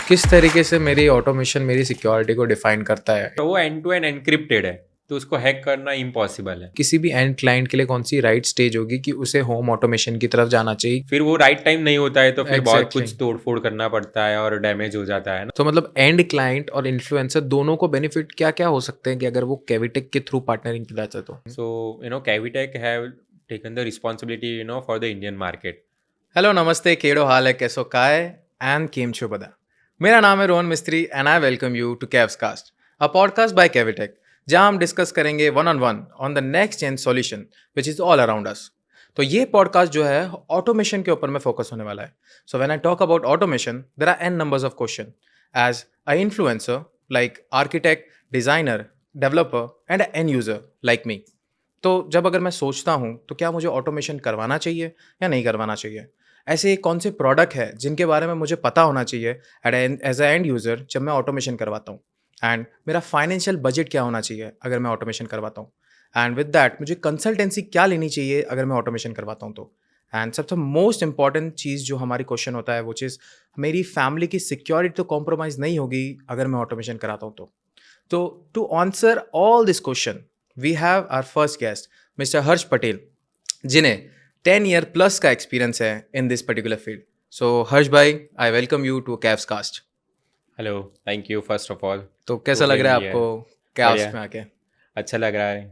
किस तरीके से मेरी ऑटोमेशन मेरी सिक्योरिटी को डिफाइन करता है? तो वो एंड टू एंड एनक्रिप्टेड है, तो उसको हैक करना इम्पॉसिबल है। किसी भी एंड क्लाइंट के लिए कौन सी राइट स्टेज होगी कि उसे होम ऑटोमेशन की तरफ जाना चाहिए? फिर वो राइट टाइम नहीं होता है तो फिर बहुत Exactly. कुछ तोड़ फोड़ करना पड़ता है और डैमेज हो जाता है ना। तो मतलब एंड क्लाइंट और इन्फ्लुएंसर दोनों को बेनिफिट क्या क्या हो सकते हैं कि अगर वो कैविटेक के थ्रू पार्टनरिंग की जाए तो? So Cavitak have taken the responsibility for the Indian market. Hello, नमस्ते, केड़ो हाल है, कैसो काय एंड केम छो बदा। मेरा नाम है Rohan Mistry and I welcome you to Cavs cast, a podcast by Cavitak, जहां हम डिस्कस करेंगे one on the next gen solution which is all around us. तो ये पॉडकास्ट जो है ऑटोमेशन के ऊपर में फोकस होने वाला है। So when I talk about automation there are an numbers of question as a influencer like architect, designer, developer and end user like me. तो जब अगर मैं सोचता हूँ तो क्या मुझे ऑटोमेशन करवाना चाहिए या नहीं करवाना चाहिए, ऐसे कौन से प्रोडक्ट है जिनके बारे में मुझे पता होना चाहिए एज अ एंड यूज़र जब मैं ऑटोमेशन करवाता हूँ, एंड मेरा फाइनेंशियल बजट क्या होना चाहिए अगर मैं ऑटोमेशन करवाता हूँ, एंड विद दैट मुझे कंसल्टेंसी क्या लेनी चाहिए अगर मैं ऑटोमेशन करवाता हूँ तो, एंड सबसे मोस्ट इंपॉर्टेंट चीज़ जो हमारी क्वेश्चन होता है वो चीज़, मेरी फैमिली की सिक्योरिटी तो कॉम्प्रोमाइज़ नहीं होगी अगर मैं ऑटोमेशन कराता हूँ तो to answer all this question we have our first guest mister Harsh Patel, जिन्हें 10 ईयर प्लस का एक्सपीरियंस है in this particular field. So Harsh भाई, I welcome you to Cavs cast. Hello, thank you first of all. तो कैसा लग रहा है आपको कैव्स बढ़िया, में आके? अच्छा लग रहा है।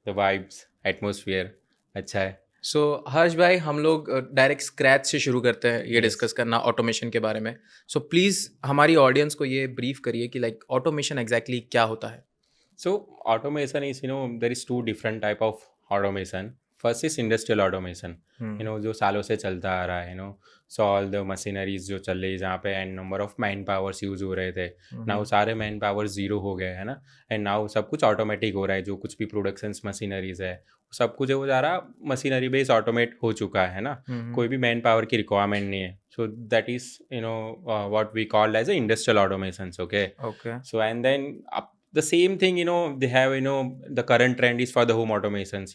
द वाइब्स, एटमॉस्फेयर अच्छा है। सो हर्ष भाई, हम लोग डायरेक्ट स्क्रैच से शुरू करते हैं ये Yes. डिस्कस करना ऑटोमेशन के बारे में। सो प्लीज़ हमारी ऑडियंस को ये ब्रीफ करिए कि लाइक ऑटोमेशन एग्जैक्टली क्या होता है। So automation is, there is two different type of automation. First is industrial automation, जो सालों से चलता आ रहा है, so all the machineries जो चल रही है जहाँ पे and number of man powers use हो रहे थे, नाउ सारे मैन पावर्स जीरो हो गए है ना। एंड नाउ सब कुछ ऑटोमेटिक हो रहा है, जो कुछ भी प्रोडक्शन मशीनरीज है सब कुछ है वो जा रहा मशीनरी बेस्ड ऑटोमेट हो चुका है ना। कोई भी मैन पावर की रिक्वायरमेंट नहीं है। So that is what we called as industrial automation. Okay, okay. so and then the same thing, they have, the current trend is for the home automations.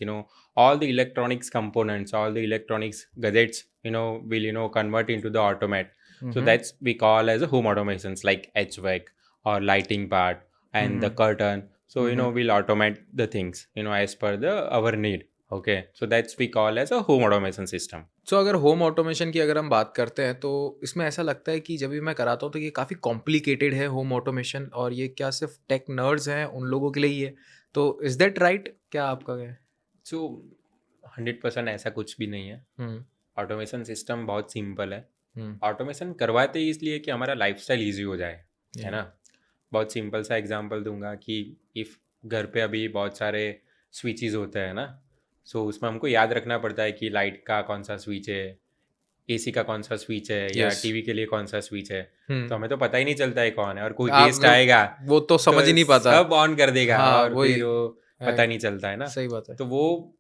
All the electronics components, all the electronics gadgets, will, convert into the automate. So that's we call as a home automations, like HVAC or lighting part and the curtain. So we'll automate the things, as per the our need. Okay, so that's we call as a home automation system. सो अगर home automation की अगर हम बात करते हैं तो इसमें ऐसा लगता है कि जब भी मैं कराता हूँ तो ये काफ़ी कॉम्प्लिकेटेड है होम ऑटोमेशन, और ये क्या सिर्फ टेक नर्ड्स हैं उन लोगों के लिए ही है, तो इज़ दैट राइट? क्या आपका क्या है? So 100% ऐसा कुछ भी नहीं है। हम्म। ऑटोमेशन सिस्टम बहुत सिंपल है। हम्म। ऑटोमेशन करवाते ही इसलिए कि हमारा लाइफस्टाइल इजी हो जाए, है Yeah. ना। बहुत सिंपल सा एग्जांपल दूंगा कि इफ़ घर पे अभी बहुत सारे स्विचेस होते हैं ना, सो उसमें हमको याद रखना पड़ता है कि लाइट का कौन सा स्विच है, एसी का कौन सा स्विच है, या Yes. टीवी के लिए कौन सा स्विच है। हम्म। तो हमें तो पता ही नहीं चलता है कौन है, और कोई आप गेस्ट आएगा वो तो समझ ही तो नहीं पाता। सब ऑन कर देगा हाँ, और वही। फिर वो पता नहीं चलता है ना। सही बात है। तो वो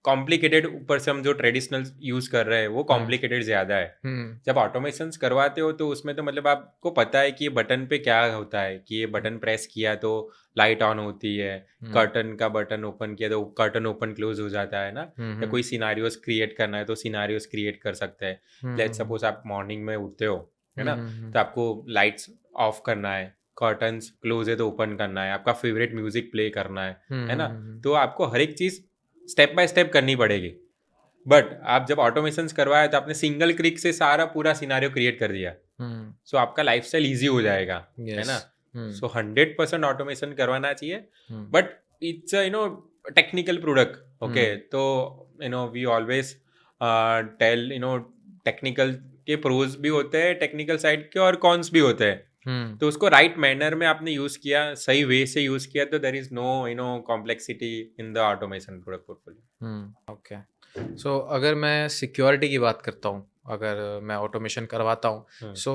कॉम्प्लिकेटेड, ऊपर से हम जो ट्रेडिशनल यूज कर रहे हैं वो कॉम्प्लिकेटेड ज़्यादा है। हम्म। जब ऑटोमेशंस करवाते हो तो उसमें तो मतलब आपको पता है कि ये बटन पे क्या होता है, कि ये बटन प्रेस किया तो लाइट ऑन होती है, कर्टन का बटन ओपन किया तो कर्टन ओपन क्लोज हो जाता है ना। या कोई सिनारियोस क्रिएट करना है तो सिनारियोस क्रिएट कर सकते हैं। लेट्स सपोज आप मॉर्निंग में उठते हो, है ना, तो आपको लाइट्स ऑफ करना है, कर्टन्स क्लोज है तो ओपन करना है, आपका फेवरेट म्यूजिक प्ले करना है ना। तो आपको हर एक चीज़ स्टेप बाय स्टेप करनी पड़ेगी। बट आप जब ऑटोमेशंस करवाया तो आपने सिंगल क्लिक से सारा पूरा सिनारियो क्रिएट कर दिया, सो आपका लाइफस्टाइल इजी हो जाएगा, है ना। सो 100% ऑटोमेशन करवाना चाहिए, but it's technical product. Okay, तो वी ऑलवेज टेल, टेक्निकल के प्रोज भी होते हैं, टेक्निकल साइड के और कॉन्स भी होते हैं। तो उसको राइट मैनर में आपने यूज किया, सही वे से यूज किया, तो there is no complexity in the automation product portfolio. Okay. So अगर मैं सिक्योरिटी की बात करता हूँ, अगर मैं ऑटोमेशन करवाता हूँ, सो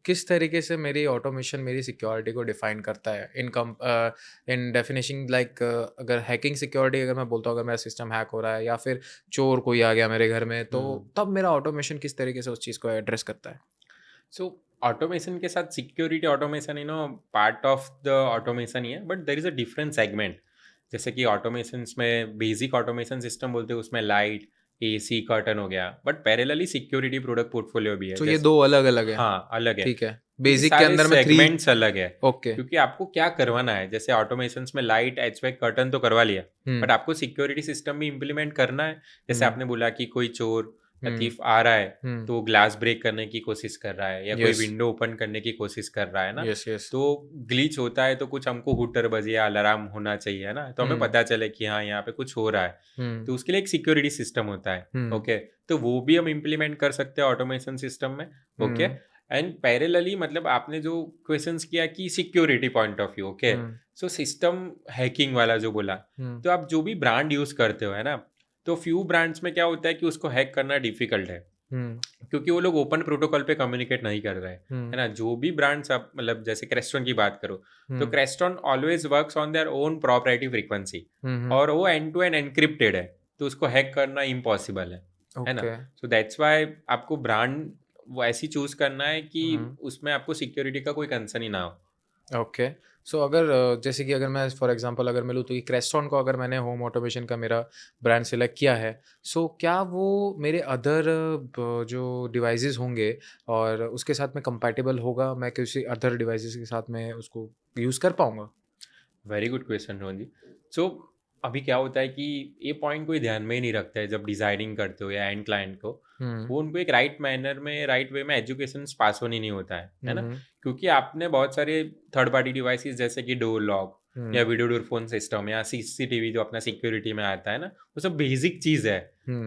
किस तरीके से मेरी ऑटोमेशन मेरी सिक्योरिटी को डिफाइन करता है इन डेफिनेशन, लाइक अगर हैकिंग सिक्योरिटी अगर मैं बोलता हूँ, अगर मेरा सिस्टम हैक हो रहा है या फिर चोर कोई आ गया मेरे घर में, तो तब मेरा ऑटोमेशन किस तरीके से उस चीज़ को एड्रेस करता है? सो ऑटोमेशन के साथ security automation part of the automation ही है, but there is a different segment. जैसे कि ऑटोमेशन में बेसिक ऑटोमेशन सिस्टम बोलते हैं, उसमें लाइट, एसी, कर्टन हो गया, but parallelly security product portfolio भी है। तो ये दो अलग अलग है? हाँ, अलग है। ठीक है। बेसिक के सारे अंदर में 3 सेगमेंट्स अलग है, ओके क्योंकि आपको क्या करवाना है। जैसे ऑटोमेशंस में लाइट, एचवेक, कर्टन तो करवा लिया, बट आपको सिक्योरिटी सिस्टम भी इम्प्लीमेंट करना है। जैसे आपने बोला कि कोई चोर या थीफ आ रहा है तो ग्लास ब्रेक करने की कोशिश कर रहा है, या कोई यस विंडो ओपन करने की कोशिश कर रहा है ना, यस यस तो ग्लिच होता है तो कुछ हमको हुटर बजे या अलार्म होना चाहिए, है ना, तो हमें पता चले कि हाँ यहाँ पे कुछ हो रहा है, तो उसके लिए एक सिक्योरिटी सिस्टम होता है। ओके, तो वो भी हम इम्प्लीमेंट कर सकते हैं ऑटोमेशन सिस्टम में। ओके, एंड पैरेलली मतलब आपने जो क्वेश्चंस किया कि security point of view, okay, so system hacking वाला जो बोला, तो आप जो भी ब्रांड यूज करते हो, है ना, तो फ्यू ब्रांड्स में क्या होता है कि उसको हैक करना डिफिकल्ट है, क्योंकि वो लोग ओपन प्रोटोकॉल पे कम्युनिकेट नहीं कर रहे हैं, है ना। जो भी ब्रांड्स आप मतलब जैसे क्रेस्टॉन की बात करो, तो Crestron always works on their own proprietary frequency, और वो एंड टू एंड एनक्रिप्टेड है, तो उसको हैक करना इम्पॉसिबल है ना। सो दैट्स वाई आपको ब्रांड वो ऐसी चूज करना है कि उसमें आपको सिक्योरिटी का कोई कंसर्न ही ना हो। ओके सो अगर जैसे कि अगर मैं फॉर एग्जांपल अगर मैं लूँ तो कि क्रेस्टॉन को अगर मैंने होम ऑटोमेशन का मेरा ब्रांड सेलेक्ट किया है, सो क्या वो मेरे अदर जो डिवाइसेस होंगे और उसके साथ में कंपैटिबल होगा, मैं किसी अदर डिवाइसेस के साथ में उसको यूज़ कर पाऊँगा? वेरी गुड क्वेश्चन रोहन जी। सो अभी क्या होता है कि ये पॉइंट कोई ध्यान में ही नहीं रखता है जब डिजाइनिंग करते हो या एंड क्लाइंट को, वो उनको एक राइट मैनर में, राइट वे में एजुकेशन पास होनी नहीं होता है ना। क्योंकि आपने बहुत सारे थर्ड पार्टी डिवाइसेस जैसे कि डोर लॉक या वीडियो डोर फोन सिस्टम या सीसीटीवी जो अपना सिक्योरिटी में आता है ना, वो सब बेसिक चीज़ है,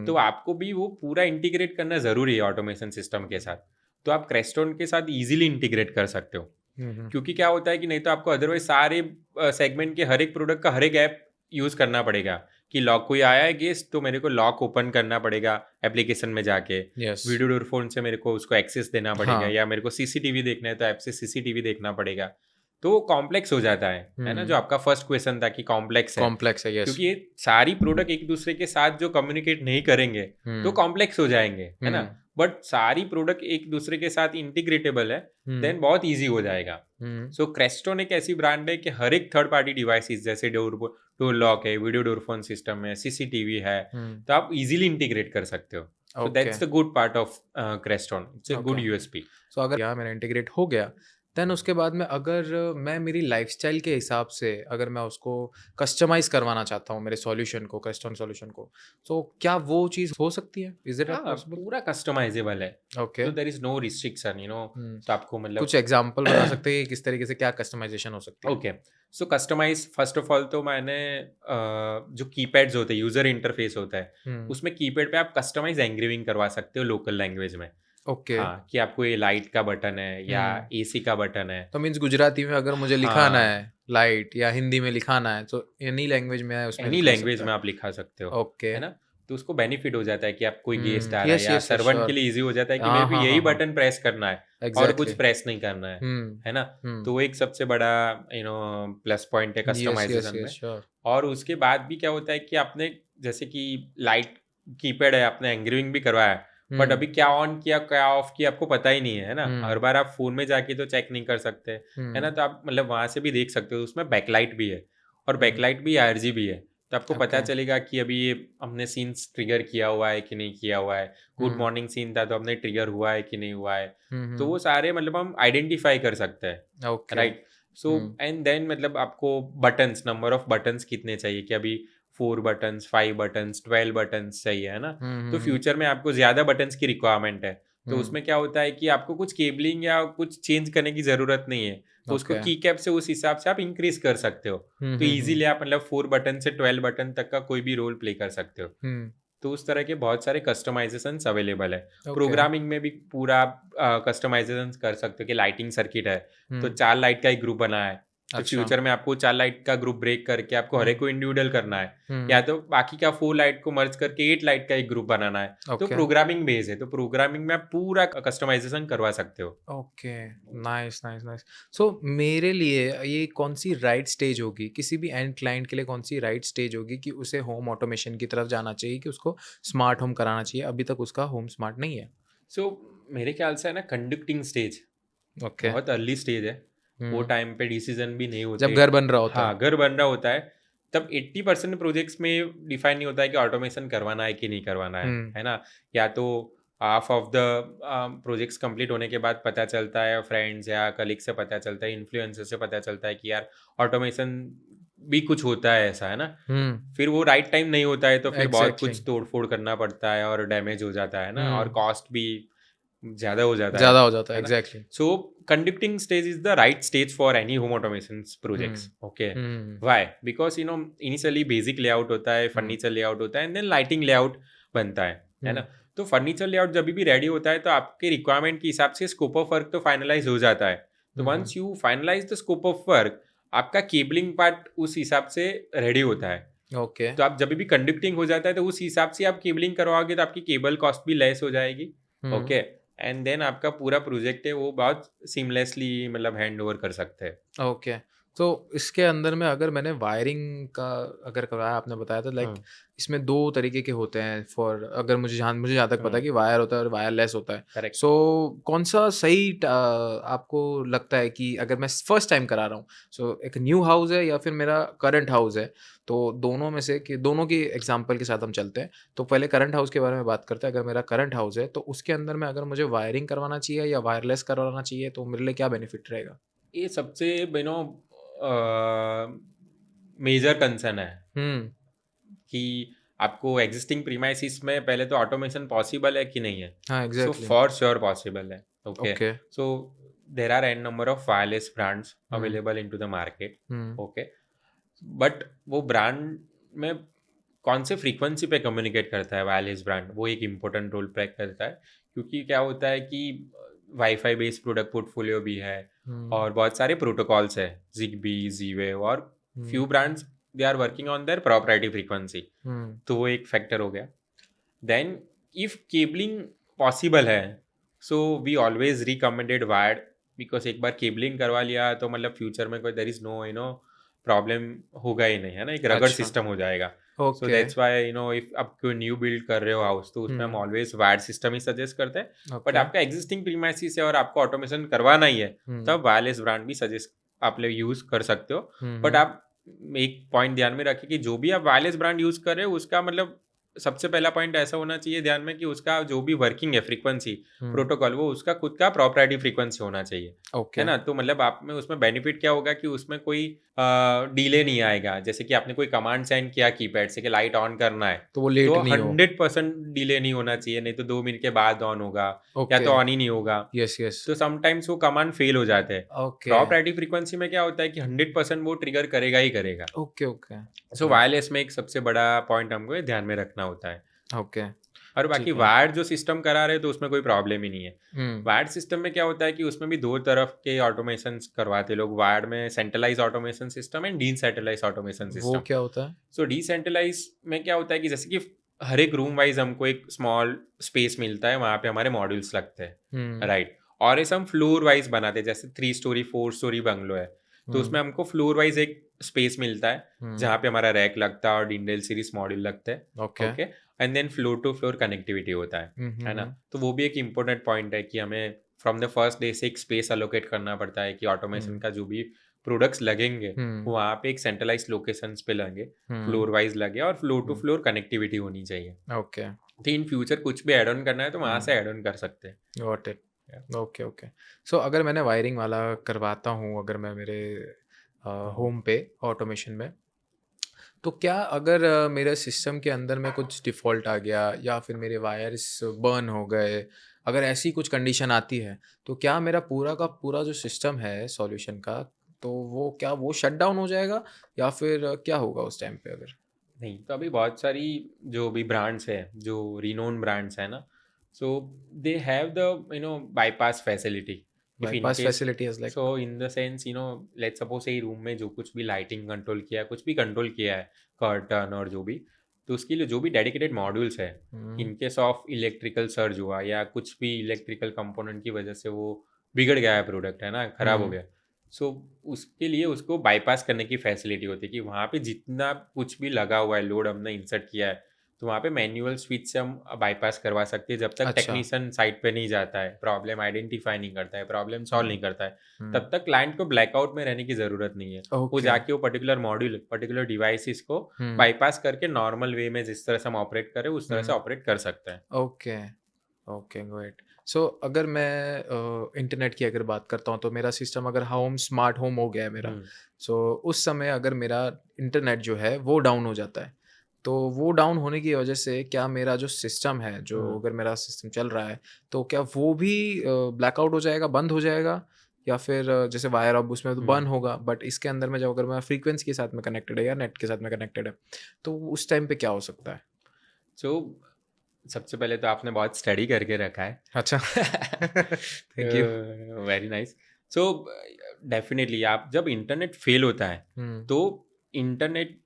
तो आपको भी वो पूरा इंटीग्रेट करना ज़रूरी है ऑटोमेशन सिस्टम के साथ। तो आप क्रेस्टोन के साथ इजीली इंटीग्रेट कर सकते हो, क्योंकि क्या होता है कि नहीं तो आपको अदरवाइज सारे सेगमेंट के हर एक प्रोडक्ट का हर एक ऐप यूज करना पड़ेगा, कि लॉक कोई आया है गेस्ट तो मेरे को लॉक ओपन करना पड़ेगा एप्लीकेशन में जाके, यस वीडियो डोर फोन से मेरे को उसको एक्सेस देना पड़ेगा, हाँ या मेरे को सीसीटीवी देखना है तो ऐप से सीसीटीवी देखना पड़ेगा, तो कॉम्प्लेक्स हो जाता है ना। जो आपका फर्स्ट क्वेश्चन था कि कॉम्प्लेक्स है, कॉम्प्लेक्स है यस क्योंकि ये सारी प्रोडक्ट एक दूसरे के साथ जो कम्युनिकेट नहीं करेंगे तो कॉम्प्लेक्स हो जाएंगे, है ना। बट सारी प्रोडक्ट एक दूसरे के साथ इंटीग्रेटेबल है, देन बहुत इजी हो जाएगा। सो क्रेस्टोन एक ऐसी ब्रांड है कि हर एक थर्ड पार्टी डिवाइसेस जैसे डोर लॉक है, वीडियो डोर फोन सिस्टम है, सीसीटीवी है, तो आप इजीली इंटीग्रेट कर सकते हो। So that's the good part of Crestron, it's a good USP. So अगर यहाँ मेरा इंटीग्रेट हो गया, देन उसके बाद में अगर मैं मेरी लाइफस्टाइल के हिसाब से अगर मैं उसको कस्टमाइज़ करवाना चाहता हूँ मेरे सॉल्यूशन को, क्रेस्टोन सॉल्यूशन को, तो क्या वो चीज़ हो सकती है? इज़ इट हाँ, पॉसिबल? पूरा कस्टमाइजेबल है, ओके तो देयर इज नो रिस्ट्रिक्शन, तो आपको मतलब कुछ एग्जांपल बता सकते हैं कि किस तरीके से क्या कस्टमाइजेशन हो सकती है? Okay, so customize first of all तो मैंने जो कीपैड्स होते हैं, यूजर इंटरफेस होता है, उसमें कीपैड पे आप कस्टमाइज एंग्रेविंग करवा सकते हो लोकल लैंग्वेज में। ओके हाँ, कि आपको ये लाइट का बटन है या एसी का बटन है, तो मीन्स गुजराती में अगर मुझे लिखाना हाँ, है लाइट, या हिंदी में लिखाना है, तो एनी लैंग्वेज में उसमें एनी लिखा लैंग्वेज सकता में है। आप लिखा सकते हो, ओके है ना। तो उसको बेनिफिट हो जाता है कि आप कोई गेस्ट आ रहा है यस या यस यस सर्वेंट के श्योर लिए इजी हो जाता है कि मेरे हाँ को हाँ यही हाँ हाँ बटन प्रेस करना है और कुछ एग्जैक्टली प्रेस नहीं करना है ना। तो वो एक सबसे बड़ा प्लस पॉइंट है यस यस कस्टमाइजेशन में। यस श्योर और उसके बाद भी क्या होता है कि आपने जैसे कि लाइट कीपैड है, आपने एंग्रेविंग भी करवाया, बट अभी क्या ऑन किया क्या ऑफ किया आपको पता ही नहीं है ना। हर बार आप फोन में जाके तो चेक नहीं कर सकते, है ना। तो आप मतलब वहां से भी देख सकते हो, उसमें बैकलाइट भी है और बैकलाइट भी आरजीबी है, तो आपको पता ओके चलेगा कि अभी ये हमने सीन्स ट्रिगर किया हुआ है कि नहीं किया हुआ है। गुड मॉर्निंग सीन था तो हमने ट्रिगर हुआ है कि नहीं हुआ है, तो वो सारे मतलब हम आइडेंटिफाई कर सकते हैं, okay right. So and then मतलब आपको बटन्स, नंबर ऑफ बटन्स कितने चाहिए, कि अभी 4 बटन्स, 5 बटन्स, 12 बटन्स चाहिए, है ना। तो फ्यूचर में आपको ज्यादा बटन्स की रिक्वायरमेंट है, तो उसमें क्या होता है कि आपको कुछ केबलिंग या कुछ चेंज करने की जरूरत नहीं है, तो उसको की कैप से उस हिसाब से आप इंक्रीज कर सकते हो। तो इजीली आप मतलब 4 बटन से 12 बटन तक का कोई भी रोल प्ले कर सकते हो। तो उस तरह के बहुत सारे कस्टमाइजेशन अवेलेबल है। प्रोग्रामिंग में भी पूरा कस्टमाइजेशन कर सकते हो कि लाइटिंग सर्किट है तो 4 लाइट का एक ग्रुप बना है, तो अच्छा फ्यूचर में आपको 4 लाइट का ग्रुप ब्रेक करके आपको हर एक को इंडिविजुअल करना है, या तो बाकी का 4 लाइट को मर्ज करके 8 लाइट का एक ग्रुप बनाना है, तो ओके प्रोग्रामिंग बेस है, तो प्रोग्रामिंग में आप पूरा कस्टमाइजेशन करवा सकते हो। Okay nice nice nice so मेरे लिए ये कौन सी राइट स्टेज होगी, किसी भी एंड क्लाइंट के लिए कौन सी राइट स्टेज होगी कि उसे होम ऑटोमेशन की तरफ जाना चाहिए, कि उसको स्मार्ट होम कराना चाहिए? अभी तक उसका होम स्मार्ट नहीं है। सो मेरे ख्याल से है ना, कंडक्टिंग स्टेज ओके बहुत अर्ली स्टेज है, वो टाइम पे डिसीजन भी नहीं होते जब घर बन रहा होता हाँ, घर बन रहा होता है, तब 80% प्रोजेक्ट्स में डिफाइन नहीं होता है कि ऑटोमेशन करवाना है कि नहीं करवाना है ना। या तो half of the projects complete होने के बाद पता चलता है, फ्रेंड्स या कलीग से पता चलता है, इन्फ्लुएंसर से पता चलता है कि यार ऑटोमेशन भी कुछ होता है ऐसा, है ना? फिर वो राइट टाइम नहीं होता है तो फिर बहुत एग्जैक्टली कुछ तोड़-फोड़ करना पड़ता है और डैमेज हो जाता है ना, और हम्म कॉस्ट भी ज़्यादा हो जाता ज़्यादा हो जाता है है ना? Exactly So conducting stage is the right stage for any home automations projects. Okay. Hmm Why? Because initially basic layout होता है, हम्म furniture layout होता है, and then lighting layout बनता है ना? तो फर्नीचर लेआउट जब भी रेडी होता है तो आपके रिक्वायरमेंट के हिसाब से स्कोप ऑफ वर्क तो फाइनलाइज हो जाता है. तो once you finalize the scope of work, आपका केबलिंग पार्ट उस हिसाब से रेडी होता है. ओके तो आप जब भी कंडक्टिंग हो जाता है तो उस हिसाब से आप केबलिंग करवाओगे तो आपकी केबल कॉस्ट भी लेस हो जाएगी. ओके. एंड देन आपका पूरा प्रोजेक्ट है वो बहुत सीमलेसली मतलब हैंड ओवर कर सकते हैं. ओके तो इसके अंदर में अगर मैंने वायरिंग का अगर करवाया आपने बताया तो लाइक इसमें दो तरीके के होते हैं फॉर अगर मुझे जहाँ तक पता है कि वायर होता है और वायरलेस होता है करेक्ट. सो कौन सा सही आपको लगता है कि अगर मैं फर्स्ट टाइम करा रहा हूँ सो एक न्यू हाउस है या फिर मेरा करंट हाउस है तो दोनों में से कि दोनों की एग्जांपल के साथ हम चलते हैं तो पहले करंट हाउस के बारे में बात करते हैं अगर मेरा करंट हाउस है तो उसके अंदर में अगर मुझे वायरिंग करवाना चाहिए या वायरलेस करवाना चाहिए तो मेरे लिए क्या बेनिफिट रहेगा ये सबसे मेजर कंसर्न है हम्म कि आपको एग्जिस्टिंग प्रीमाइसिस में पहले तो ऑटोमेशन पॉसिबल है कि नहीं है. हाँ so exactly for sure possible है. Okay. Okay so there are n number of wireless brands hmm available in to the market. Hmm okay. But वो ब्रांड में कौन से फ्रीक्वेंसी पे कम्युनिकेट करता है वायरलेस ब्रांड, वो एक इम्पोर्टेंट रोल प्ले करता है. क्योंकि क्या होता है कि वाईफाई बेस्ड प्रोडक्ट पोर्टफोलियो भी है और बहुत सारे प्रोटोकॉल्स है, जिगबी, Z-Wave और few brands they are working on their proprietary frequency. तो वो एक फैक्टर हो गया. देन इफ केबलिंग पॉसिबल है so we always recommended wired, because एक बार केबलिंग करवा लिया तो मतलब फ्यूचर में कोई देर इज नो प्रॉब्लम होगा ही नहीं, है ना? एक रगड़ अच्छा सिस्टम हो जाएगा. So okay that's why if आप कोई न्यू बिल्ड कर रहे हो हाउस तो उसमें हम ऑलवेज वायर्ड सिस्टम ही सजेस्ट करते हैं. बट ओके आपका एग्जिस्टिंग प्रीमाइसिस है और आपको ऑटोमेशन करवाना ही है तब वायरलेस ब्रांड भी सजेस्ट आप लोग यूज कर सकते हो. बट आप एक पॉइंट ध्यान में रखिए कि जो भी आप वायरलेस ब्रांड यूज कर रहे हो उसका मतलब सबसे पहला पॉइंट ऐसा होना चाहिए ध्यान में कि उसका जो भी वर्किंग है फ्रीक्वेंसी प्रोटोकॉल वो उसका खुद का प्रॉपराइटरी फ्रीक्वेंसी होना चाहिए, ओके है ना? तो मतलब आप में उसमें बेनिफिट क्या होगा कि उसमें कोई डिले नहीं आएगा. जैसे कि आपने कोई कमांड सेंड किया कीपैड से कि लाइट ऑन करना है तो वो लेट तो नहीं हो 100% डिले नहीं होना चाहिए, नहीं तो 2 मिनट के बाद ऑन होगा या ओके तो ऑन ही नहीं होगा. यस यस तो समटाइम्स वो कमांड फेल हो जाते हैं. ओके प्रॉपराइटरी फ्रीक्वेंसी में क्या होता है कि 100% वो ट्रिगर करेगा ही करेगा. ओके ओके सो वायरलेस में एक सबसे बड़ा पॉइंट हमको ये ध्यान में रखना होता है. ओके और बाकी ठीक है वायर्ड जो सिस्टम करा रहे तो उसमें कोई प्रॉब्लम ही नहीं है. हम्म वायर्ड सिस्टम में क्या होता है कि उसमें भी दो तरफ के ऑटोमेशन करवाते लोग. वायर्ड में centralize automation system and decentralize automation वो सिस्टम. क्या होता है सो डिसेंट्रलाइज में क्या होता है कि जैसे कि हर एक रूम वाइज हमको एक स्मॉल स्पेस मिलता है, वहाँ पे हमारे मॉड्यूल्स लगते हैं, राइट? और ऐसे हम फ्लोर वाइज बनाते हैं, जैसे 3 स्टोरी 4 स्टोरी बंगलो है तो उसमें हमको फ्लोर वाइज एक स्पेस मिलता है जहाँ पे हमारा रैक लगता है और डिंडल सीरीज मॉड्यूल लगते हैं. Okay okay. And then floor to floor connectivity होता है ना? तो वो भी एक इम्पोर्टेंट पॉइंट है कि हमें फ्रॉम द फर्स्ट डे से एक स्पेस अलोकेट करना पड़ता है कि ऑटोमेशन का जो भी प्रोडक्ट्स लगेंगे वहाँ पे एक सेंट्रलाइज लोकेशंस पे लगे, फ्लोर वाइज लगे और फ्लोर टू फ्लोर कनेक्टिविटी होनी चाहिए. ओके तो इन फ्यूचर कुछ भी ऐड ऑन करना है तो वहाँ से ऐड ऑन कर सकते हैं. Got it okay okay so अगर मैंने वायरिंग वाला करवाता हूँ अगर मैं मेरे होम पे ऑटोमेशन में तो क्या अगर मेरे सिस्टम के अंदर में कुछ डिफ़ॉल्ट आ गया या फिर मेरे वायर्स बर्न हो गए अगर ऐसी कुछ कंडीशन आती है तो क्या मेरा पूरा का पूरा जो सिस्टम है सॉल्यूशन का तो वो क्या वो शट डाउन हो जाएगा या फिर क्या होगा उस टाइम पे अगर नहीं तो अभी बहुत सारी जो भी ब्रांड्स है जो रिनोन ब्रांड्स है ना, so they have the bypass facility if in bypass case. Facility is like so in the sense let's suppose ये रूम में जो कुछ भी लाइटिंग कंट्रोल किया है, कुछ भी कंट्रोल किया है, कर्टन और जो भी, तो उसके लिए जो भी डेडिकेटेड मॉड्यूल्स है in case of electrical surge हुआ या कुछ भी इलेक्ट्रिकल कंपोनेंट की वजह से वो बिगड़ गया है प्रोडक्ट, है ना, खराब हो गया, सो उसके लिए उसको बाईपास करने की फैसिलिटी होती है कि वहाँ पे जितना कुछ भी लगा हुआ है लोड हमने इंसर्ट किया है तो वहाँ पे मैनुअल स्विच से हम बाईपास करवा सकते हैं जब तक अच्छा टेक्नीशियन साइट पे नहीं जाता है, प्रॉब्लम आइडेंटिफाई नहीं करता है, प्रॉब्लम सॉल्व नहीं करता है, हम्म, तब तक क्लाइंट को ब्लैकआउट में रहने की ज़रूरत नहीं है. वो ओके जाके वो पर्टिकुलर मॉड्यूल पर्टिकुलर डिवाइसेस को हम्म बाईपास करके नॉर्मल वे में जिस तरह से हम ऑपरेट करें उस तरह से हम्म ऑपरेट कर सकते हैं. Okay okay great. सो अगर मैं इंटरनेट की अगर बात करता हूँ तो मेरा सिस्टम अगर होम स्मार्ट होम हो गया है मेरा, हुँ, सो उस समय अगर मेरा इंटरनेट जो है वो डाउन हो जाता है, तो वो डाउन होने की वजह से क्या मेरा जो सिस्टम है, जो हुँ, अगर मेरा सिस्टम चल रहा है, तो क्या वो भी ब्लैकआउट हो जाएगा, बंद हो जाएगा? या फिर जैसे वायर अब उसमें तो हुँ। बंद होगा, बट इसके अंदर में जब अगर मैं फ्रीक्वेंसी के साथ में कनेक्टेड है या नेट के साथ में कनेक्टेड है, तो उस टाइम पे क्या हो सकता है? सो सबसे पहले तो आपने बहुत स्टडी करके रखा है। अच्छा। Thank you. Very nice. So definitely आप जब इंटरनेट फ़ेल होता है, हुँ, तो इंटरनेट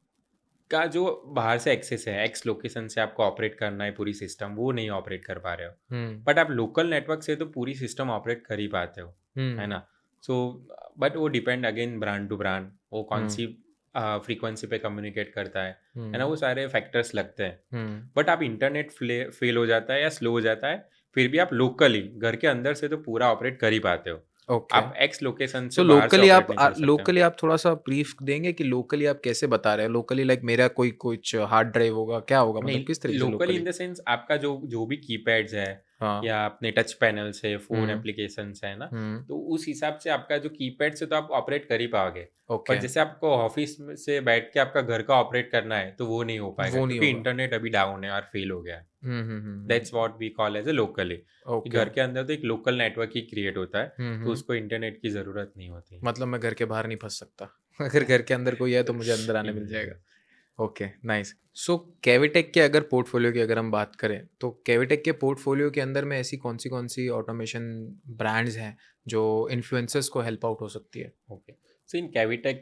का जो बाहर से एक्सेस है, एक्स लोकेशन से आपको ऑपरेट करना है पूरी सिस्टम, वो नहीं ऑपरेट कर पा रहे हो। हुँ, बट आप लोकल नेटवर्क से तो पूरी सिस्टम ऑपरेट कर ही पाते हो, है हुँ, ना? सो बट वो depend again brand to brand, वो हुँ, कौन-सी फ्रीक्वेंसी पे कम्युनिकेट करता है ना? हुँ, वो सारे फैक्टर्स लगते हैं। हुँ, बट आप इंटरनेट फ़ेल हो जाता है या स्लो हो जाता है, फिर भी आप लोकली घर के अंदर से तो पूरा ऑपरेट कर ही पाते हो। ओके। आप एक्स लोकेशन से सो बाहर से ऑपरेट नहीं कर सकते। लोकली आप थोड़ा-सा ब्रीफ देंगे कि लोकली आप कैसे बता रहे हैं? लोकली लाइक मेरा कोई कुछ हार्ड ड्राइव होगा, क्या होगा? मतलब नहीं, किस तरीके से locally in locally? The sense आपका जो जो भी कीपैड्स है हाँ। या अपने टच पैनल्स है, फ़ोन हुँ, एप्लीकेशंस है ना, हुँ, तो उस हिसाब से आपका जो कीपैड से तो आप ऑपरेट कर ही पाओगे। पर ओके, जैसे आपको ऑफ़िस में से बैठ के आपका घर का ऑपरेट करना है, तो वो नहीं हो पाएगा वो नहीं क्योंकि होगा। इंटरनेट अभी डाउन है और फ़ेल हो गया है। Hmm, hmm, hmm, hmm, that's what we call as a locally कि ओके। घर के अंदर तो एक लोकल नेटवर्क ही क्रिएट होता है, हुँ, तो हुँ, उसको इंटरनेट की ज़रूरत नहीं होती। मतलब मैं घर के बाहर नहीं फँस सकता। अगर घर के अंदर कोई है तो मुझे अंदर आने मिल जाएगा। Exactly. Okay, nice. So Cavitak के अगर पोर्टफोलियो की अगर हम बात करें, तो कैविटेक के पोर्टफोलियो के अंदर में ऐसी कौन-सी ऑटोमेशन ब्रांड्स हैं, जो इन्फ्लुएंसर्स को हेल्प आउट हो सकती है? Okay. So in Cavitech,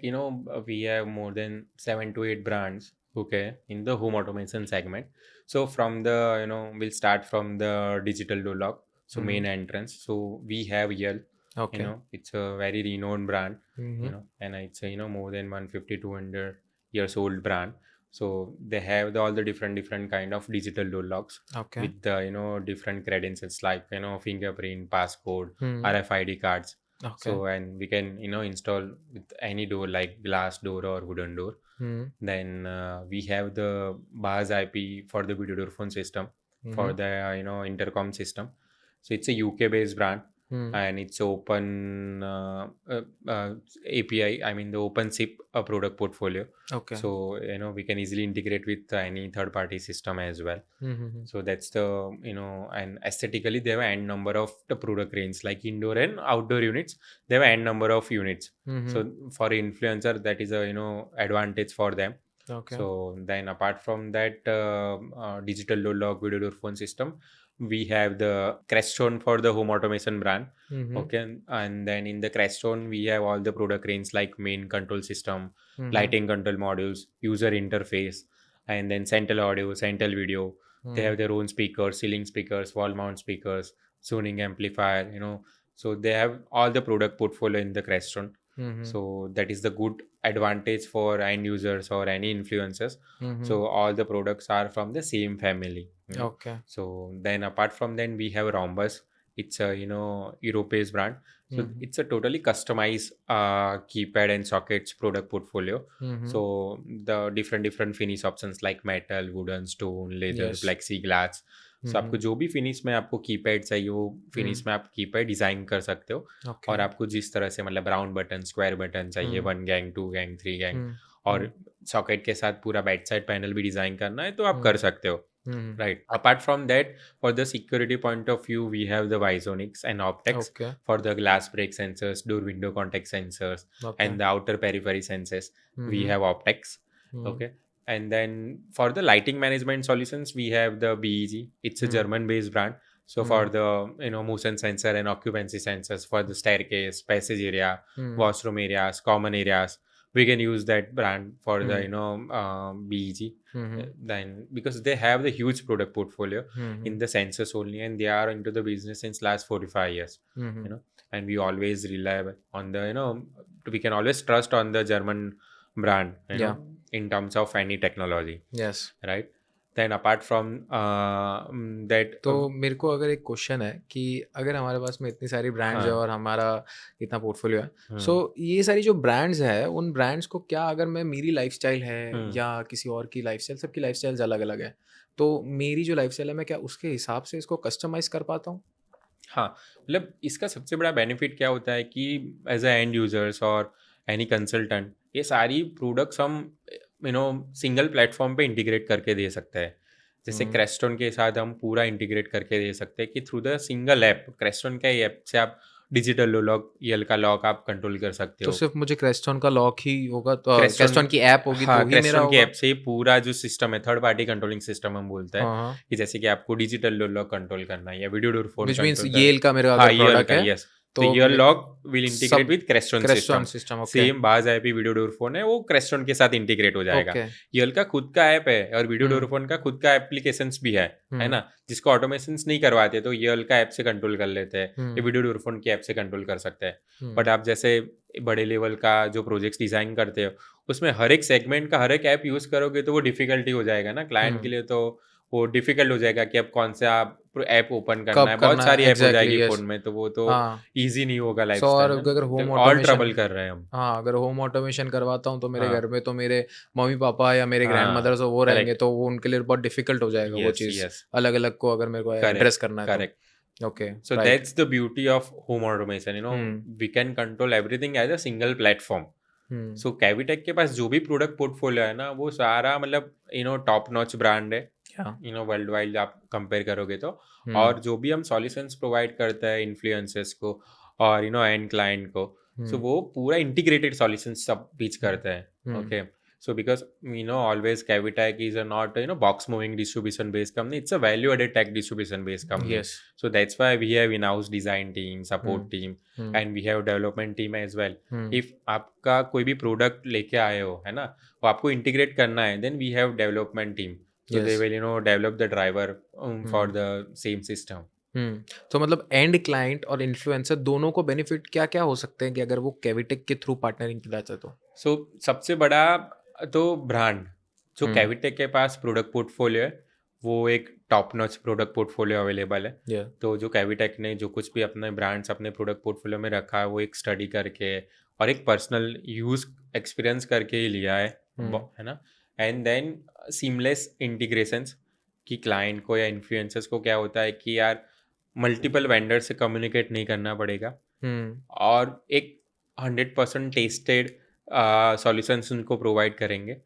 we have more than 7 to 8 brands, okay, in the home automation segment. So from the, we'll start from the digital door lock. So hmm, main entrance. So we have Yell, okay. it's a very renowned brand, hmm, hmm, and it's a, more than 150 200 years old brand. So they have all the different kind of digital door locks okay. with the, different credentials like, fingerprint, passcode, hmm, RFID cards. Okay. So and we can install with any door like glass door or wooden door. Hmm, Then we have the Baz IP for the video door phone system hmm, for hmm, the intercom system. So it's a UK based brand hmm, and it's open uh, API. I mean the open SIP product portfolio. Okay. So we can easily integrate with any third party system as well. Hmm, hmm, hmm, So that's the and aesthetically they have n number of the product range like indoor and outdoor units. They have n number of units. Hmm, hmm, So for influencer that is a advantage for them. Okay. So then apart from that digital door lock video door phone system, we have the Crestone for the home automation brand. Hmm, hmm, Okay, and then in the Crestone we have all the product range like main control system, hmm, hmm, lighting control modules, user interface, and then central audio, central video. They hmm, have their own speakers, ceiling speakers, wall mount speakers, zoning amplifier, so they have all the product portfolio in the Crestron. Hmm, hmm, So that is the good advantage for end users or any influencers. Hmm, hmm, So all the products are from the same family. Okay. So then apart from then we have Rhombus. It's a Europe-based brand. Hmm, So hmm, it's a totally customized keypad and sockets product portfolio. Hmm, hmm, So the different finish options like metal, wooden, stone, leather, yes. plexiglass. हुँ, सो आपको हुँ, जो भी finish में आपको keypad चाहिए वो हुँ, finish में आप keypad design कर सकते हो ओके। और आपको जिस तरह से मतलब राउंड बटन, स्क्वायर बटन चाहिए hmm, 1 gang, 2 gang, 3 gang hmm, और हुँ, सॉकेट के साथ पूरा बैक साइड पैनल भी डिज़ाइन करना है तो आप हुँ, कर सकते हो, hmm, hmm, right. Apart from that for the security point of view we have the Visonics and Optex okay. for the glass break sensors, door window contact sensors okay. and the outer periphery sensors. Hmm, We hmm, have Optex, hmm, okay. And then for the lighting management solutions, we have the BEG. It's a hmm, German-based brand. So for hmm, the motion sensor and occupancy sensors for the staircase, passage area, hmm, washroom areas, common areas, we can use that brand for the hmm, BEG. Hmm, hmm, Then because they have the huge product portfolio hmm, in hmm, the sensors only, and they are into the business since last 45 years. Hmm, hmm, And we always rely on the we can always trust on the German brand. या In terms of any technology, yes. right? Then apart from that, तो मेरे को अगर एक question है कि अगर हमारे पास में इतनी सारी ब्रांड्स है हाँ, और हमारा इतना पोर्टफोलियो है, सो हुँ, ये सारी जो ब्रांड्स है उन ब्रांड्स को क्या अगर मैं मेरी लाइफस्टाइल है हुँ, या किसी और की लाइफस्टाइल, सबकी लाइफस्टाइल्स अलग अलग है, तो मेरी जो लाइफस्टाइल है मैं क्या उसके हिसाब से इसको कस्टमाइज कर पाता हूँ? हाँ, मतलब इसका सबसे बड़ा बेनिफिट क्या होता है कि एज अ एंड यूजर्स और एनी कंसल्टेंट, ये सारी प्रोडक्ट्स हम सिंगल प्लेटफॉर्म पे इंटीग्रेट करके दे सकते हैं। जैसे हम्म, क्रेस्टोन के साथ हम पूरा इंटीग्रेट करके दे सकते हैं कि थ्रू द सिंगल ऐप, क्रेस्टोन का ऐप से आप डिजिटल लॉक, यल का लॉक आप कंट्रोल कर सकते तो हो। सिर्फ मुझे क्रेस्टोन का लॉक ही होगा तो क्रेस्टोन, क्रेस्टोन की ऐप होगी हाँ, तो ही मेरा क्रेस्टोन की होगा? ऐप से ही पूरा जो सिस्टम है, थर्ड पार्टी कंट्रोलिंग सिस्टम हम बोलते हैं, हाँ हाँ, कि जैसे कि आपको डिजिटल लॉक कंट्रोल करना है या video door phone which means control कर। येल का मेरा हाँ, अगर ईयल प्रोडक्ट का, है यस। तो तो ईयल लॉक विल इंटीग्रेट सब with Crestron Crestron system. System, okay same बाज ऐप ही वीडियो डोर फोन है, वो क्रेस्टोन के साथ इंटीग्रेट हो जाएगा। ओके। ईयल का खुद का ऐप है और वीडियो डोर हम्म फोन का खुद का एप्लीकेशंस भी है हम्म ना? जिसको ऑटोमेशंस नहीं करवाते तो ईयल का ऐप से कंट्रोल कर लेते हैं, ये हम्म वीडियो डोर फोन की ऐप से कंट्रोल कर सकते हैं। हम्म बट आप जैसे बड़े लेवल का जो प्रोजेक्ट्स डिजाइन करते हो, उसमें हर एक सेगमेंट का हर एक ऐप यूज करोगे तो वो डिफिकल्टी हो जाएगा ना क्लाइंट के हम्म, लिए। तो वो डिफिकल्ट हो जाएगा कि अब कौन सा ऐप ओपन करना कब है, बहुत करना सारी है ऐप हो एग्जैक्टली, जाएगी यस। फोन में, तो वो तो हाँ, इजी नहीं होगा सो और लाइफस्टाइल है अगर ना, होम ऑल ऑटोमेशन, ट्रबल कर रहे हैं हम। हाँ अगर होम ऑटोमेशन करवाता हूँ तो मेरे घर हाँ, में तो मेरे मम्मी पापा या मेरे ग्रैंड हाँ, मदर्स वो रहेंगे करेक्ट, तो वो उनके लिए बहुत डिफिकल्ट हो जाएगा वो यस, चीज़ यस, अलग अलग को अगर मेरे को एड्रेस करेक्ट, करना है तो। Correct. Okay, So right. that's the beauty of home automation. Hmm We can control everything as a single platform. हम्म सो कैविटेक के पास जो भी प्रोडक्ट पोर्टफोलियो है ना, वो सारा मतलब टॉप नॉच ब्रांड है, क्या? वर्ल्ड वाइड आप कंपेयर करोगे तो। हम्म और जो भी हम सॉल्यूशंस प्रोवाइड करते हैं इन्फ्लुएंसर्स को और एंड क्लाइंट को, सो हम्म वो पूरा इंटीग्रेटेड सॉल्यूशंस सब पिच करते हैं। Hmm okay, so because always Cavitak is a not box moving distribution based company, it's a value added tech distribution based company. Yes. So that's why we have in-house design team, support hmm team, hmm and we have development team as well. Hmm If आपका कोई भी product लेके आए हो, है ना, वो आपको इंटीग्रेट करना है, then we have development team, so they yes. Will develop the driver for hmm the same system. तो मतलब एंड क्लाइंट और इन्फ्लुएंसर दोनों को बेनिफिट क्या क्या हो सकते हैं कि अगर वो कैविटेक के थ्रू पार्टनरिंग किया जाए तो? सो सबसे बड़ा तो ब्रांड, जो हम्म कैविटेक के पास प्रोडक्ट पोर्टफोलियो है, वो एक top notch product portfolio available है। या तो जो कैविटेक ने जो कुछ भी अपने ब्रांड्स अपने प्रोडक्ट पोर्टफोलियो में रखा है, वो एक स्टडी करके और एक पर्सनल यूज एक्सपीरियंस करके ही लिया है, हम्म है ना। एंड देन सीमलेस इंटीग्रेशंस, कि क्लाइंट को या इन्फ्लुएंसर्स को क्या होता है कि यार मल्टीपल वेंडर से कम्युनिकेट नहीं करना पड़ेगा, हम्म और एक 100% टेस्टेड सॉल्यूशंस उनको प्रोवाइड करेंगे।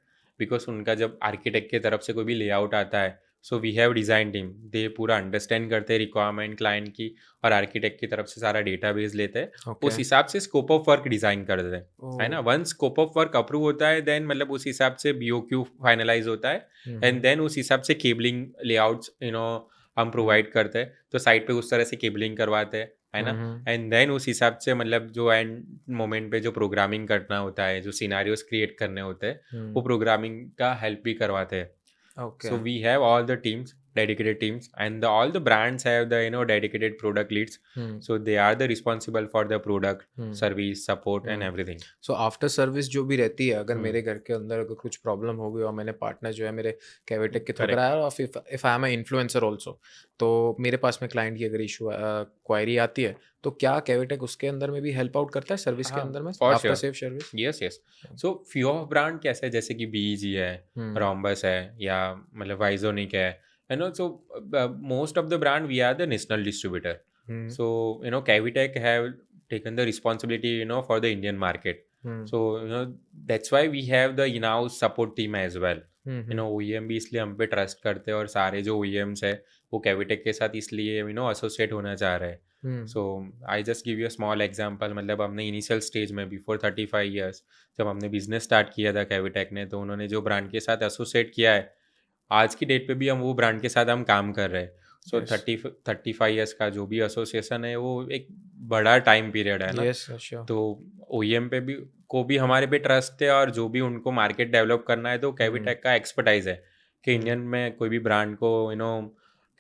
बिकॉज उनका जब आर्किटेक्ट की तरफ से कोई भी लेआउट आता है, so we have design team, they पूरा अंडरस्टैंड करते हैं रिक्वायरमेंट क्लाइंट की, और आर्किटेक्ट की तरफ से सारा डेटाबेस लेते हैं, ओके। उस हिसाब से स्कोप ऑफ वर्क डिज़ाइन कर देते हैं, है ओ ना। One scope of work approve होता है, देन मतलब उस हिसाब से BOQ फाइनलाइज होता है, एंड देन उस हिसाब से केबलिंग लेआउट्स हम प्रोवाइड करते हैं, तो साइट पे उस तरह से केबलिंग करवाते हैं, है ना। एंड देन उस हिसाब से मतलब जो एंड मोमेंट पे जो प्रोग्रामिंग करना होता है, जो सिनारियोस क्रिएट करने होते हैं, वो प्रोग्रामिंग का हेल्प भी करवाते हैं। Okay. So we have all the teams, dedicated teams, and all the brands have the dedicated product leads. So they are the responsible for the product, service, support, and everything. So after service जो भी रहती है अगर हम्म, मेरे घर के अंदर अगर कुछ प्रॉब्लम हो गई और मैंने पार्टनर जो है मेरे कैविटेक के थ्रू Correct. कराया और if I am influencer also, तो मेरे पास में क्लाइंट की अगर इशू क्वायरी आती है तो क्या कैविटेक उसके अंदर में भी हेल्प आउट करता है सर्विस के हाँ, अंदर में for after sure. Save service? Yes, yes. So few of brand कैसे है, जैसे कि BEG है, Rhombus है, या मतलब Visonic है, so most of the brand we are the national distributor. So Cavitec have taken the responsibility for the Indian market. So that's why we have the in-house support team as well. OEM भी इसलिए हम पे trust करते हैं, और सारे जो OEMs है वो कैविटेक के साथ इसलिए एसोसिएट होना चाह रहे हैं। So I just give you a small example, मतलब हमने इनिशियल स्टेज में बिफोर 35 इयर्स जब हमने बिजनेस स्टार्ट किया था कैविटेक ने, तो उन्होंने जो ब्रांड के साथ एसोसिएट किया है, आज की डेट पे भी हम वो ब्रांड के साथ हम काम कर रहे हैं। सो Yes. 35 इयर्स का जो भी एसोसिएशन है, वो एक बड़ा टाइम पीरियड है ना। Yes sure. तो OEM पे भी को भी हमारे पे ट्रस्ट है, और जो भी उनको मार्केट डेवलप करना है, तो कैविटेक का एक्सपर्टाइज है कि इंडियन में कोई भी ब्रांड को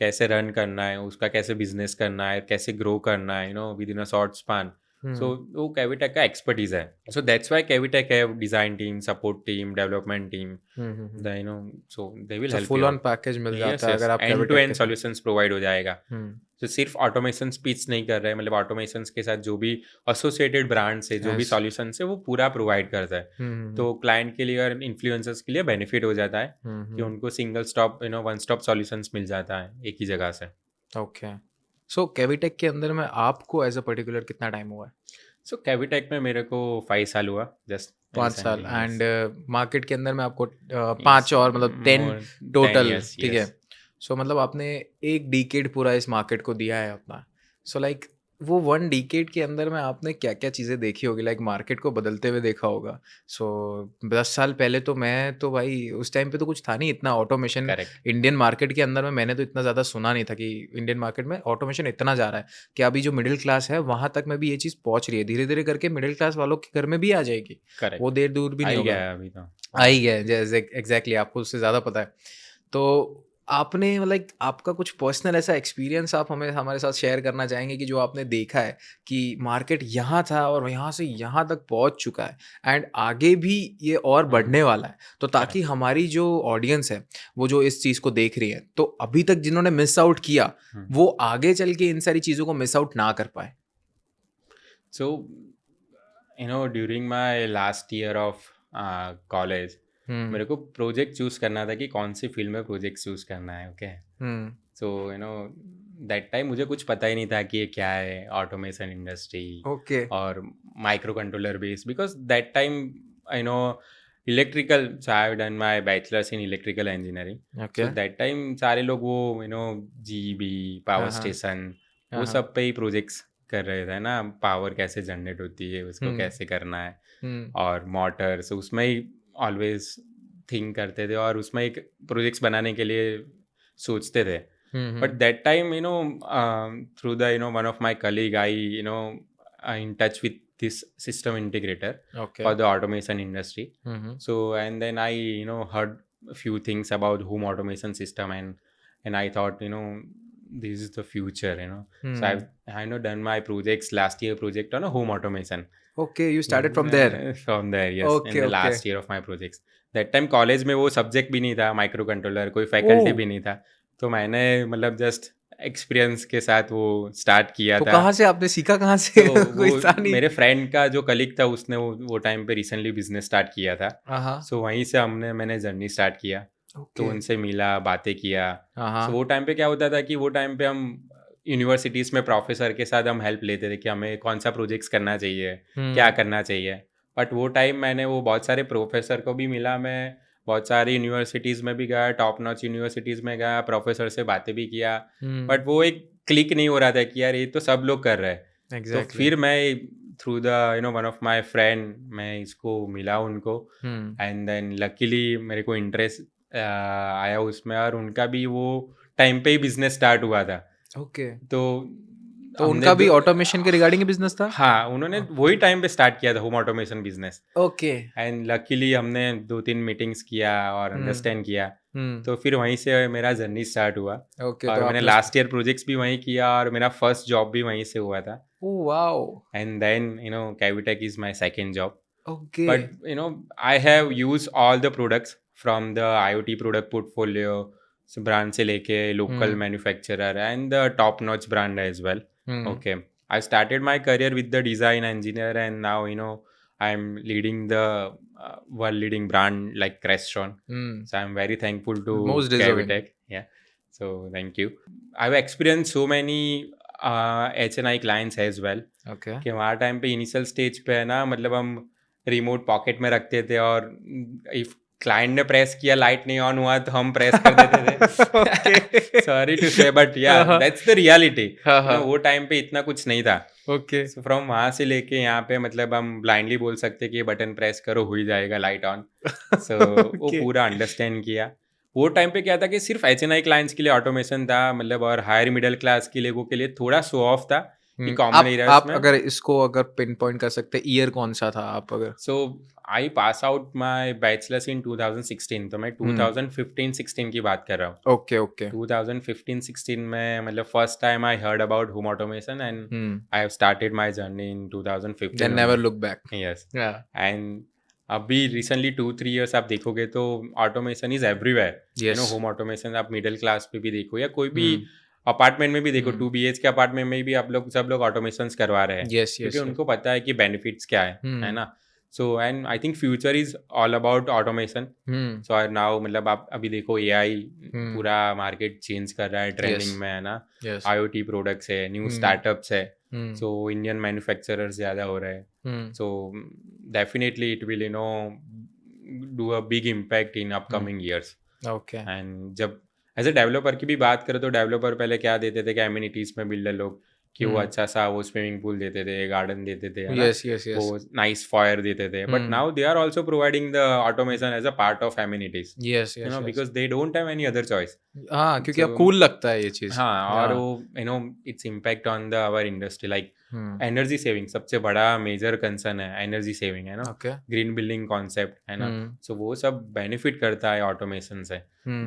कैसे रन करना है, उसका कैसे बिजनेस करना है, कैसे ग्रो करना है with in a short span, so वो कैविटेक का एक्सपर्टीज है. सो दैट्स व्हाई कैविटेक है design team, support team, development team. You know so they will to help full you on out. Package मिल यस जाता है यस, अगर आप एंड टू कैविटेक एंड के साथ। सॉल्यूशंस प्रोवाइड हो जाएगा. हम्म, तो सिर्फ ऑटोमेशन स्पीच नहीं कर रहे हैं, मतलब ऑटोमेशन के साथ जो भी एसोसिएटेड ब्रांड्स है, जो भी Yes. सॉल्यूशन है, वो पूरा प्रोवाइड करता है. हम्म, तो क्लाइंट के लिए और इन्फ्लुएंसर्स के लिए बेनिफिट हो जाता है कि उनको single stop one stop solutions मिल जाता है एक ही जगह से. ओके। सो कैविटेक के अंदर में आपको एज अ पर्टिकुलर कितना टाइम हुआ है? सो कैविटेक में मेरे को 5 साल हुआ जस्ट 5 साल। रिसेंटली. यस एंड मार्केट के अंदर में आपको यस, 5 और मतलब 10 मोर 10 टोटल, इयर्स. ठीक है। यस सो मतलब आपने एक डिकेड पूरा इस मार्केट को दिया है अपना। सो लाइक वो 1 डिकेड के अंदर में आपने क्या क्या चीज़ें देखी होगी, लाइक मार्केट को बदलते हुए देखा होगा। सो 10 साल पहले तो मैं तो भाई उस टाइम पे तो कुछ था नहीं इतना ऑटोमेशन करेक्ट. इंडियन मार्केट के अंदर में। मैंने तो इतना ज़्यादा सुना नहीं था कि इंडियन मार्केट में ऑटोमेशन इतना जा रहा है कि अभी जो मिडिल क्लास है वहाँ तक में भी ये चीज़ पहुँच रही है। धीरे धीरे करके मिडिल क्लास वालों के घर में भी आ जाएगी, वो करेक्ट देर दूर भी आ नहीं ही होगा। गया है अभी तो. आ ही गया है, जैसे एग्जैक्टली आपको उससे ज़्यादा पता है। तो आपने लाइक आपका कुछ पर्सनल ऐसा एक्सपीरियंस आप हमें हमारे साथ शेयर करना चाहेंगे कि जो आपने देखा है कि मार्केट यहाँ था और यहाँ से यहाँ तक पहुँच चुका है एंड आगे भी ये और बढ़ने वाला है, तो ताकि करेक्ट. हमारी जो ऑडियंस है वो जो इस चीज़ को देख रही है, तो अभी तक जिन्होंने मिस आउट किया वो आगे चल के इन सारी चीज़ों को मिस आउट ना कर पाए। So, during my last year of college, मेरे को प्रोजेक्ट चूज करना था कि कौन सी फील्ड में प्रोजेक्ट चूज करना है. ओके. सो दैट टाइम मुझे कुछ पता ही नहीं था कि ये क्या है ऑटोमेशन इंडस्ट्री ओके। और micro controller base, because that time electrical, so I have done my bachelors in electrical engineering. Okay. So that time सारे लोग वो जीबी पावर हाँ, हाँ, स्टेशन वो हाँ, सब पे ही प्रोजेक्ट्स कर रहे थे ना. पावर कैसे जनरेट होती है, उसको कैसे करना है, और मोटर्स उसमें ही ऑलवेज थिंक करते थे और उसमें एक प्रोजेक्ट्स बनाने के लिए सोचते थे. But that time through the one of my colleague I in touch with this system integrator okay. for the automation industry. So and then I heard a few things about home automation system, and I thought this is the future. So I've done my projects, last year project on a home automation. Okay, you started from there. From there, yes. Okay, In the okay. last year of my projects. That time college में वो subject भी नहीं था, micro controller कोई faculty ओह! भी नहीं था. तो मैंने मतलब जस्ट एक्सपीरियंस के साथ वो स्टार्ट किया तो था. कहाँ से आपने सीखा, कहाँ से? तो कोई वो था नहीं। मेरे फ्रेंड का जो कलीग था उसने वो टाइम पे रिसेंटली बिजनेस स्टार्ट किया था. हाँ, सो वहीं से मैंने जर्नी स्टार्ट किया. तो ओके। उनसे मिला, बातें किया. हाँ, सो वो टाइम पे क्या होता था कि वो टाइम पे हम यूनिवर्सिटीज़ में प्रोफेसर के साथ हम हेल्प लेते थे कि हमें कौन सा प्रोजेक्ट्स करना चाहिए, क्या करना चाहिए. बट वो टाइम मैंने वो बहुत सारे प्रोफेसर को भी मिला, मैं बहुत सारी यूनिवर्सिटीज़ में भी गया, टॉप नॉच यूनिवर्सिटीज़ में गया, प्रोफेसर से बातें भी किया. बट वो एक क्लिक नहीं हो रहा था कि यार ये तो सब लोग कर रहे हैं. तो एग्जैक्टली। फिर मैं through the one of my friend मैं इसको मिला उनको, एंड देन लकीली मेरे को इंटरेस्ट आया उसमें, और उनका भी वो टाइम पे ही बिजनेस स्टार्ट हुआ था. ओके। तो तो हमने उनका भी ऑटोमेशन के रिगार्डिंग बिजनेस था? हाँ, उन्होंने वही टाइम पे स्टार्ट किया था home automation business. Okay. And luckily हमने 2-3 मीटिंग्स किया और अंडरस्टैंड किया. तो तो फिर वहीं से मेरा जर्नी स्टार्ट हुआ. ओके, और तो मैंने आपने लास्ट ईयर प्रोजेक्ट्स भी वहीं किया और मेरा फर्स्ट जॉब भी वहीं से हुआ था. Oh wow. And then Cavitak is my second job. Okay. But I have used all the products from the IoT product portfolio, brand से लेके local manufacturer and the top notch brand as well. Okay, I started my career with the design engineer, and now I'm leading the world leading brand like Crestron. So I'm very thankful to Most deserving. Cavitech. Yeah, so thank you. I've experienced so many HNI clients as well. Okay. कि वहाँ time पे initial stage पे है ना, मतलब हम remote pocket में रखते थे, और इफ क्लाइंट ने प्रेस किया, लाइट नहीं ऑन हुआ तो हम प्रेस कर देते थे. सॉरी टू से, बट या दैट्स द रियलिटी. वो टाइम पे इतना कुछ नहीं था. ओके। सो फ्रॉम वहाँ से लेके यहाँ पे मतलब हम ब्लाइंडली बोल सकते कि बटन प्रेस करो हो ही जाएगा लाइट ऑन. सो वो पूरा अंडरस्टैंड किया. वो टाइम पे क्या था कि सिर्फ HNI क्लाइंट्स के लिए ऑटोमेशन था, मतलब और हायर मिडिल क्लास के लोगों के लिए थोड़ा शो ऑफ था कि कॉमन आप एरियाज में। अगर इसको अगर पिन पॉइंट कर सकते, ईयर कौन सा था आप अगर? सो आई pass out my bachelors in 2016, तो मैं 2015-16 की बात कर रहा हूँ। ओके ओके 2015-16 में मतलब first time I heard about home automation and I have started my journey in 2015 then never look back. Yes. And अभी रिसेंटली 2-3 इयर्स आप देखोगे तो automation is everywhere. You know, home automation आप middle class पे भी देखो या कोई भी अपार्टमेंट में भी देखो, 2 BH के अपार्टमेंट में भी आप लोग सब लोग ऑटोमेशन करवा रहे हैं, यस क्योंकि यस उनको पता है कि बेनिफिट्स क्या है ना। So and I think future is all about automation. So now मतलब आप अभी देखो AI पूरा मार्केट चेंज कर रहा है, ट्रेंडिंग में है ना। IoT प्रोडक्ट्स है, न्यू स्टार्टअप्स है, सो इंडियन मैन्युफैक्चरर्स ज़्यादा हो रहे हैं। So definitely it will do a big impact in upcoming years. Okay and जब एज ए डेवलपर की भी बात करें तो डेवलपर पहले क्या देते थे कि एमिनिटीज में बिल्डर लोग कि वो अच्छा सा वो स्विमिंग पूल देते थे, गार्डन देते थे, है ना? यस यस यस वो नाइस फायर देते थे, but now they are also providing the automation as a part of amenities, yes you yes no, because they don't have any other choice. हाँ, क्योंकि अब So, कूल लगता है ये चीज। हाँ, और वो you know it's impact on the our industry, like energy saving सबसे बड़ा मेजर कंसर्न है, एनर्जी सेविंग, है ना। ओके ग्रीन बिल्डिंग कॉन्सेप्ट, है ना। सो वो सब बेनिफिट करता है ऑटोमेशन से।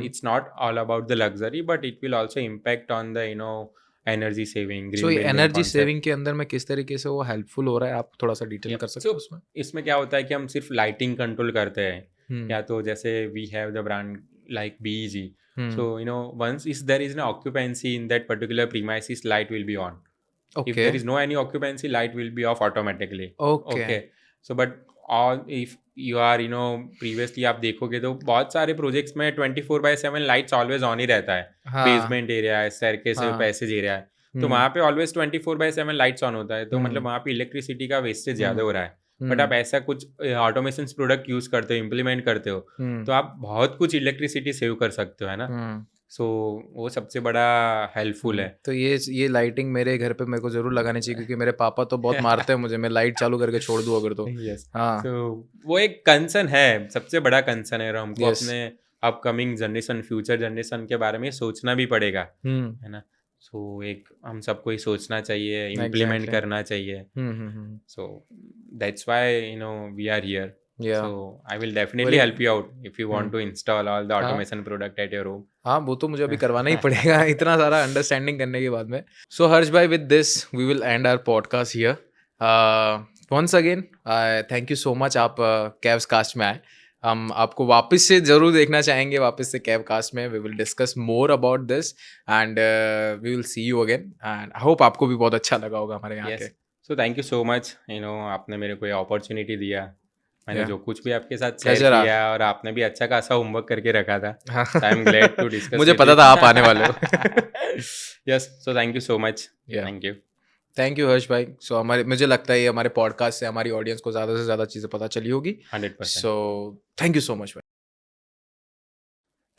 It's not all about the luxury, but it will also impact on the you know energy saving, so green ये बिल्डिंग एनर्जी कॉन्सेप्ट। सेविंग के अंदर में किस तरीके से वो हेल्पफुल हो रहा है, आप थोड़ा सा डिटेल कर सकते सो हो उसमें? इसमें क्या होता है कि हम सिर्फ लाइटिंग कंट्रोल करते हैं, हम्म या तो जैसे we have the brand like BEG. Hmm So you know, once is there is an occupancy in that particular premises, light will be on. If okay there is no any occupancy, light will be off automatically. Okay Okay. So but all if you are you know previously आप देखोगे तो बहुत सारे projects में 24/7 lights always on ही रहता है। हाँ basement area है, स्टेयरकेस है, हाँ पैसेज एरिया है, तो हम्म वहाँ पे ऑलवेज 24/7 लाइट्स ऑन होता है, तो मतलब वहाँ पे इलेक्ट्रिसिटी का वेस्टेज ज़्यादा हो रहा है। बट आप ऐसा कुछ ऑटोमेशन प्रोडक्ट यूज करते हो, इम्प्लीमेंट करते हो, तो आप बहुत कुछ इलेक्ट्रिसिटी सेव कर सकते हो, है ना। सो वो सबसे बड़ा हेल्पफुल है। तो ये लाइटिंग मेरे घर पे मेरे को जरूर लगानी चाहिए, क्योंकि मेरे पापा तो बहुत मारते हैं मुझे, मैं लाइट चालू करके छोड़ दूं अगर तो। यस। हाँ सो वो एक कंसर्न है, सबसे बड़ा कंसर्न है, और हमको Yes. अपने अपकमिंग जनरेशन, फ्यूचर जनरेशन के बारे में सोचना भी पड़ेगा, है ना। सो एक हम सबको ही सोचना चाहिए, इम्प्लीमेंट Exactly. करना चाहिए। So that's why you know we are here. Yeah. So I will definitely help you out if you want to install all the हाँ automation product at your home. हाँ, वो तो मुझे अभी करवाना ही पड़ेगा इतना सारा अंडरस्टैंडिंग करने के बाद में। सो हर्ष भाई, with this we will end our podcast here. Once again thank you so much, आप कैव्स कास्ट में आए। हम आपको वापस से ज़रूर देखना चाहेंगे, वापस से कैव कास्ट में। We will discuss more about this and we will see you again, and I hope आपको भी बहुत अच्छा लगा होगा हमारे यहाँ Yes. के। So thank you so much. You know, आपने मेरे को ये अपॉर्चुनिटी दिया, मैंने Yeah. जो कुछ भी आपके साथ शेयर Pleasure, किया, और आपने भी अच्छा खासा होमवर्क करके रखा था। हाँ। So I'm glad to discuss मुझे with पता you. था आप आने वाले हो। Yes. So thank you so much. Yeah. Thank you. Thank you Harsh भाई। सो मुझे लगता है ये हमारे पॉडकास्ट से हमारी ऑडियंस को ज़्यादा से ज़्यादा चीज़ें पता चली होगी। 100%. सो थैंक यू सो मच भाई।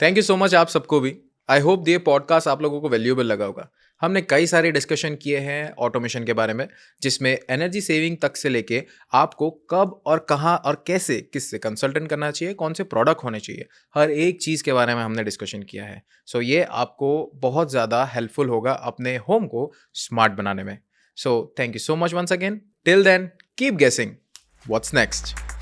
थैंक यू सो मच आप सबको भी। आई होप ये पॉडकास्ट आप लोगों को वैल्यूएबल लगा होगा। हमने कई सारे डिस्कशन किए हैं ऑटोमेशन के बारे में, जिसमें एनर्जी सेविंग तक से लेके आपको कब और कहाँ और कैसे किससे कंसल्टेंट करना चाहिए, कौन से प्रोडक्ट होने चाहिए, हर एक चीज़ के बारे में हमने डिस्कशन किया है। सो ये आपको बहुत ज़्यादा हेल्पफुल होगा अपने होम को स्मार्ट बनाने में। So thank you so much once again. Till then keep guessing what's next.